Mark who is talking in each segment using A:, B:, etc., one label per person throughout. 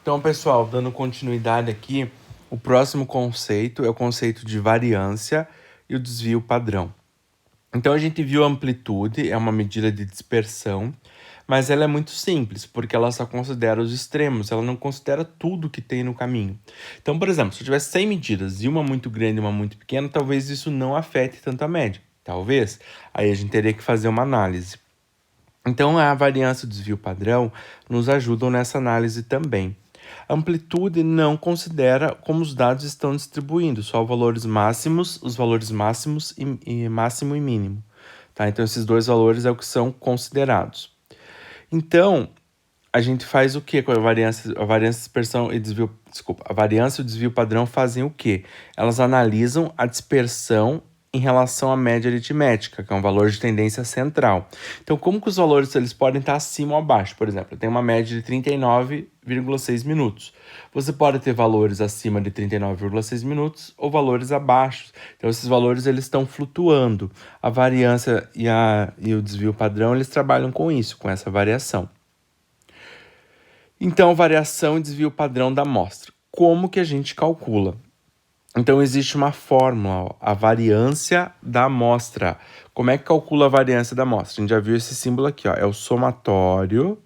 A: Então, pessoal, dando continuidade aqui, o próximo conceito é o conceito de variância e o desvio padrão. Então, a gente viu a amplitude, é uma medida de dispersão, mas ela é muito simples, porque ela só considera os extremos, ela não considera tudo que tem no caminho. Então, por exemplo, se eu tivesse 100 medidas e uma muito grande e uma muito pequena, talvez isso não afete tanto a média. Talvez. Aí a gente teria que fazer uma análise. Então, a variância e o desvio padrão nos ajudam nessa análise também. A amplitude não considera como os dados estão distribuindo, só os valores máximos e máximo e mínimo. Tá? Então, esses dois valores é o que são considerados. Então, a gente faz o que com a variância, dispersão e desvio, a variância e o desvio padrão fazem o quê? Elas analisam a dispersão em relação à média aritmética, que é um valor de tendência central. Então, como que os valores eles podem estar acima ou abaixo? Por exemplo, eu tenho uma média de 39,6 minutos. Você pode ter valores acima de 39,6 minutos ou valores abaixo. Então, esses valores eles estão flutuando. A variância e o desvio padrão eles trabalham com isso, com essa variação. Então, variação e desvio padrão da amostra. Como que a gente calcula? Então, existe uma fórmula, a variância da amostra. Como é que calcula a variância da amostra? A gente já viu esse símbolo aqui, ó, é o somatório.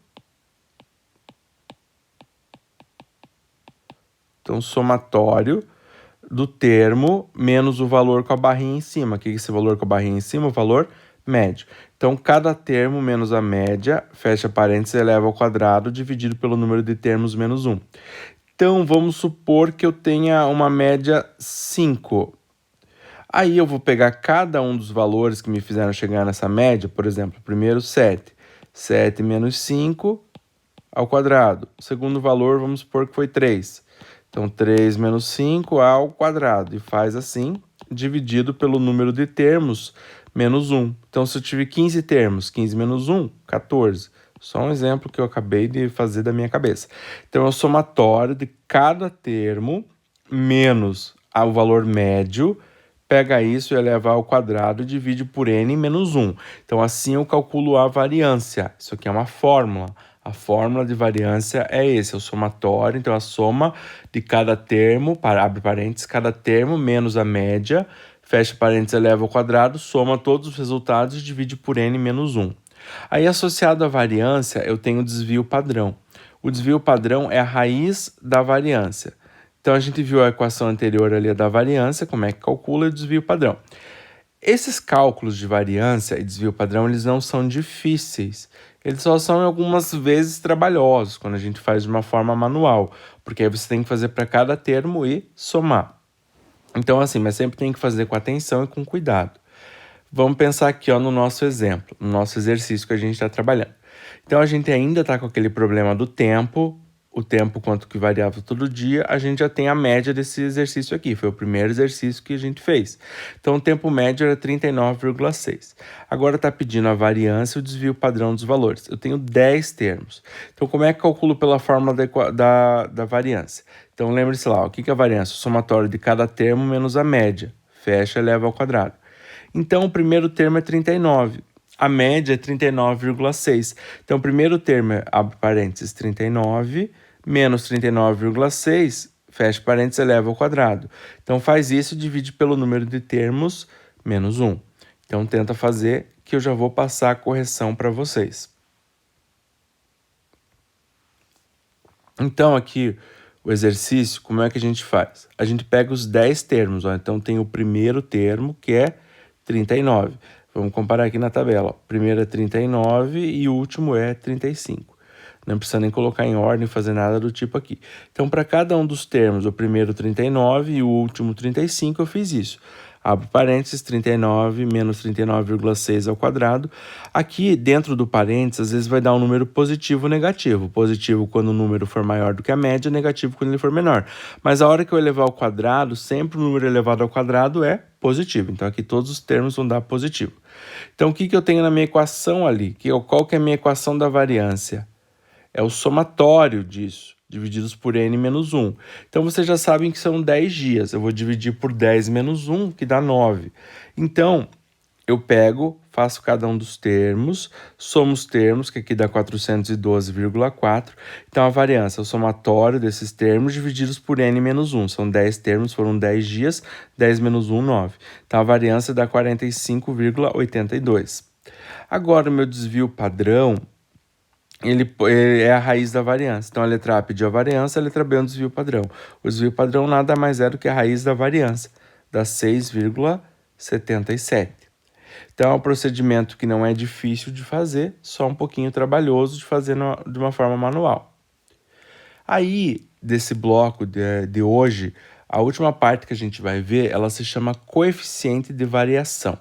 A: Então, somatório do termo menos o valor com a barrinha em cima. O que é esse valor com a barrinha em cima? O valor médio. Então, cada termo menos a média, fecha parênteses, eleva ao quadrado, dividido pelo número de termos menos 1. Então, vamos supor que eu tenha uma média 5. Aí eu vou pegar cada um dos valores que me fizeram chegar nessa média, por exemplo, primeiro 7. 7 menos 5 ao quadrado. O segundo valor, vamos supor que foi 3. Então, 3 menos 5 ao quadrado. E faz assim, dividido pelo número de termos, menos 1. Então, se eu tive 15 termos, 15 menos 1, 14. Só um exemplo que eu acabei de fazer da minha cabeça. Então, é o somatório de cada termo menos o valor médio, pega isso e eleva ao quadrado e divide por n menos 1. Então, assim eu calculo a variância. Isso aqui é uma fórmula. A fórmula de variância é esse, é o somatório. Então, a soma de cada termo, abre parênteses, cada termo menos a média, fecha parênteses, eleva ao quadrado, soma todos os resultados e divide por n menos 1. Aí, associado à variância, eu tenho o desvio padrão. O desvio padrão é a raiz da variância. Então, a gente viu a equação anterior ali da variância, como é que calcula o desvio padrão. Esses cálculos de variância e desvio padrão, eles não são difíceis. Eles só são algumas vezes trabalhosos, quando a gente faz de uma forma manual, porque aí você tem que fazer para cada termo e somar. Então, assim, mas sempre tem que fazer com atenção e com cuidado. Vamos pensar aqui no nosso exemplo, no nosso exercício que a gente está trabalhando. Então, a gente ainda está com aquele problema do tempo, o tempo quanto que variava todo dia, a gente já tem a média desse exercício aqui. Foi o primeiro exercício que a gente fez. Então, o tempo médio era 39,6. Agora está pedindo a variância e o desvio padrão dos valores. Eu tenho 10 termos. Então, como é que calculo pela fórmula da variância? Então, lembre-se lá, o que é a variância? O somatório de cada termo menos a média. Fecha e eleva ao quadrado. Então, o primeiro termo é 39. A média é 39,6. Então, o primeiro termo é, abre parênteses, 39, menos 39,6, fecha parênteses, eleva ao quadrado. Então, faz isso e divide pelo número de termos, menos 1. Então, tenta fazer que eu já vou passar a correção para vocês. Então, aqui, o exercício, como é que a gente faz? A gente pega os 10 termos, ó. Então, tem o primeiro termo, que é 39. Vamos comparar aqui na tabela. O primeiro é 39 e o último é 35. Não precisa nem colocar em ordem, fazer nada do tipo aqui. Então, para cada um dos termos, o primeiro 39 e o último 35, eu fiz isso. Abro parênteses, 39 menos 39,6 ao quadrado. Aqui, dentro do parênteses, às vezes vai dar um número positivo ou negativo. Positivo quando o número for maior do que a média, negativo quando ele for menor. Mas a hora que eu elevar ao quadrado, sempre o número elevado ao quadrado é positivo. Então, aqui todos os termos vão dar positivo. Então, o que eu tenho na minha equação ali? Qual que é a minha equação da variância? É o somatório disso, divididos por n menos 1. Então, vocês já sabem que são 10 dias. Eu vou dividir por 10 menos 1, que dá 9. Então, eu pego, faço cada um dos termos, somo os termos, que aqui dá 412,4. Então, a variância é o somatório desses termos divididos por n menos 1. São 10 termos, foram 10 dias, 10 menos 1, 9. Então, a variância dá 45,82. Agora, o meu desvio padrão, ele é a raiz da variância. Então, a letra A pediu a variância, a letra B é um desvio padrão. O desvio padrão nada mais é do que a raiz da variância, dá 6,77. Então, é um procedimento que não é difícil de fazer, só um pouquinho trabalhoso de fazer de uma forma manual. Aí, desse bloco de hoje, a última parte que a gente vai ver, ela se chama coeficiente de variação.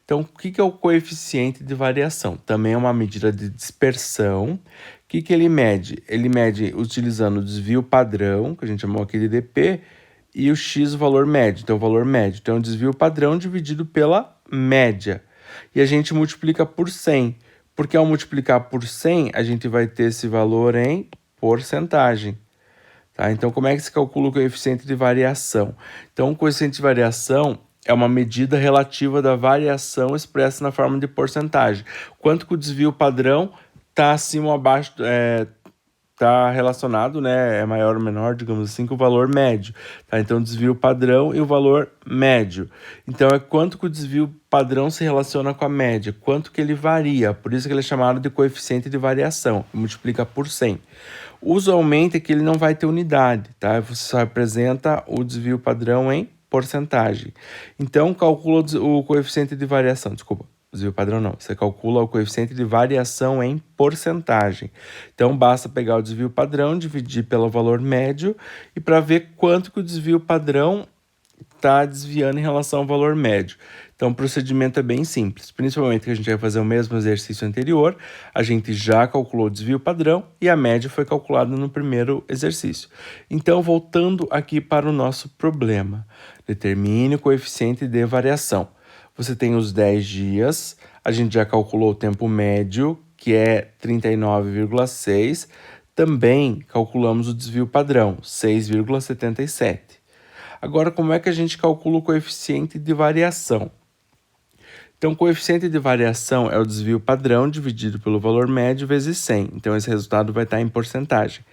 A: Então, o que é o coeficiente de variação? Também é uma medida de dispersão. O que ele mede? Ele mede utilizando o desvio padrão, que a gente chamou aqui de dp, e o x, o valor médio. Então, o valor médio. Então, é um desvio padrão dividido pela média. E a gente multiplica por 100. Porque ao multiplicar por 100, a gente vai ter esse valor em porcentagem. Tá? Então, como é que se calcula o coeficiente de variação? Então, o coeficiente de variação é uma medida relativa da variação expressa na forma de porcentagem. Quanto que o desvio padrão está acima ou abaixo, está relacionado, né, é maior ou menor, digamos assim, com o valor médio. Tá? Então, o desvio padrão e o valor médio. Então, é quanto que o desvio padrão se relaciona com a média, quanto que ele varia. Por isso que ele é chamado de coeficiente de variação, multiplica por 100. Usualmente é que ele não vai ter unidade, tá? Você só representa o desvio padrão em porcentagem. Então, calcula o coeficiente de variação, desculpa. Desvio padrão não, você calcula o coeficiente de variação em porcentagem. Então, basta pegar o desvio padrão, dividir pelo valor médio e para ver quanto que o desvio padrão está desviando em relação ao valor médio. Então, o procedimento é bem simples, principalmente que a gente vai fazer o mesmo exercício anterior, a gente já calculou o desvio padrão e a média foi calculada no primeiro exercício. Então, voltando aqui para o nosso problema, determine o coeficiente de variação. Você tem os 10 dias, a gente já calculou o tempo médio, que é 39,6. Também calculamos o desvio padrão, 6,77. Agora, como é que a gente calcula o coeficiente de variação? Então, o coeficiente de variação é o desvio padrão dividido pelo valor médio vezes 100. Então, esse resultado vai estar em porcentagem.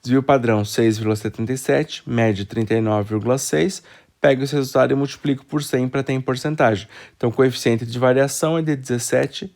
A: Desvio padrão 6,77, média 39,6. Pego esse resultado e multiplico por 100 para ter em porcentagem. Então, o coeficiente de variação é de 17